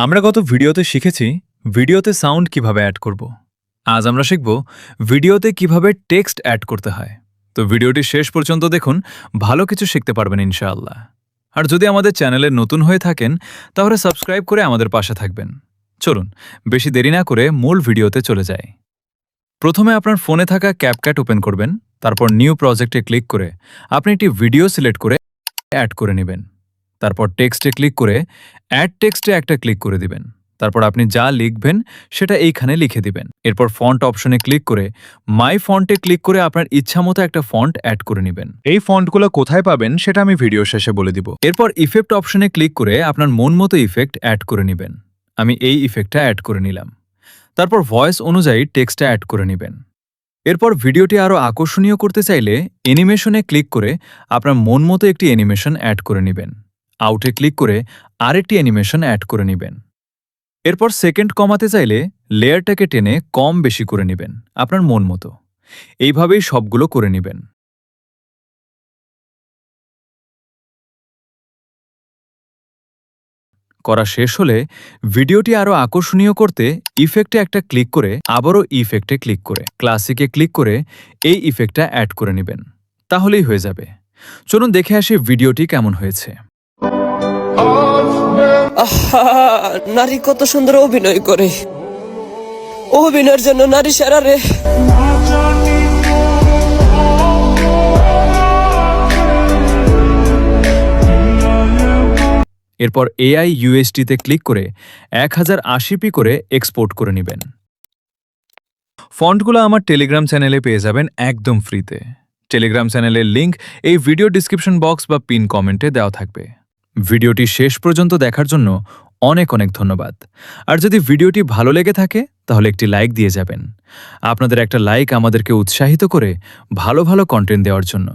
আমরা গত ভিডিওতে শিখেছি ভিডিওতে সাউন্ড কিভাবে অ্যাড করব। আজ আমরা শিখব ভিডিওতে কিভাবে টেক্সট অ্যাড করতে হয়। তো ভিডিওটি শেষ পর্যন্ত দেখুন, ভালো কিছু শিখতে পারবেন ইনশাআল্লাহ। আর যদি আমাদের চ্যানেলে নতুন হয়ে থাকেন তাহলে সাবস্ক্রাইব করে আমাদের পাশে থাকবেন। চলুন বেশি দেরি না করে মূল ভিডিওতে চলে যাই। প্রথমে আপনার ফোনে থাকা ক্যাপকাট ওপেন করবেন, তারপর নিউ প্রজেক্টে ক্লিক করে আপনি একটি ভিডিও সিলেক্ট করে অ্যাড করে নেবেন। তারপর টেক্সটে ক্লিক করে অ্যাড টেক্সটে একটা ক্লিক করে দিবেন। তারপর আপনি যা লিখবেন সেটা এইখানে লিখে দিবেন। এরপর ফন্ট অপশনে ক্লিক করে মাই ফন্টে ক্লিক করে আপনার ইচ্ছামতো একটা ফন্ট অ্যাড করে নেবেন। এই ফন্টগুলো কোথায় পাবেন সেটা আমি ভিডিও শেষে বলে দিব। এরপর ইফেক্ট অপশনে ক্লিক করে আপনার মন মতো ইফেক্ট অ্যাড করে নেবেন। আমি এই ইফেক্টটা অ্যাড করে নিলাম। তারপর ভয়েস অনুযায়ী টেক্সটটা অ্যাড করে নেবেন। এরপর ভিডিওটি আরও আকর্ষণীয় করতে চাইলে অ্যানিমেশনে ক্লিক করে আপনার মন মতো একটি অ্যানিমেশন অ্যাড করে নেবেন। আউটে ক্লিক করে আরেকটি অ্যানিমেশন অ্যাড করে নেবেন। এরপর সেকেন্ড কমাতে চাইলে লেয়ারটাকে টেনে কম বেশি করে নেবেন আপনার মন মতো। এইভাবেই সবগুলো করে নেবেন। করা শেষ হলে ভিডিওটি আরও আকর্ষণীয় করতে ইফেক্টে একটা ক্লিক করে আবারও ইফেক্টে ক্লিক করে ক্লাসিকে ক্লিক করে এই ইফেক্টটা অ্যাড করে নেবেন। তাহলেই হয়ে যাবে। চলুন দেখে আসি ভিডিওটি কেমন হয়েছে। আহা, নারী কত সুন্দর অভিনয় করে। অভিনয়ের জন্য নারী সেরা রে। এরপর AI USD-তে ক্লিক করে 1080p করে এক্সপোর্ট করে নেবেন। ফন্টগুলো আমার টেলিগ্রাম চ্যানেলে পেয়ে যাবেন একদম ফ্রিতে। টেলিগ্রাম চ্যানেলের লিংক এই ভিডিও ডিসক্রিপশন বক্স বা পিন কমেন্টে দেওয়া থাকবে। ভিডিওটি শেষ পর্যন্ত দেখার জন্য অনেক অনেক ধন্যবাদ। আর যদি ভিডিওটি ভালো লেগে থাকে তাহলে একটি লাইক দিয়ে যাবেন। আপনাদের একটা লাইক আমাদেরকে উৎসাহিত করে ভালো ভালো কন্টেন্ট দেওয়ার জন্য।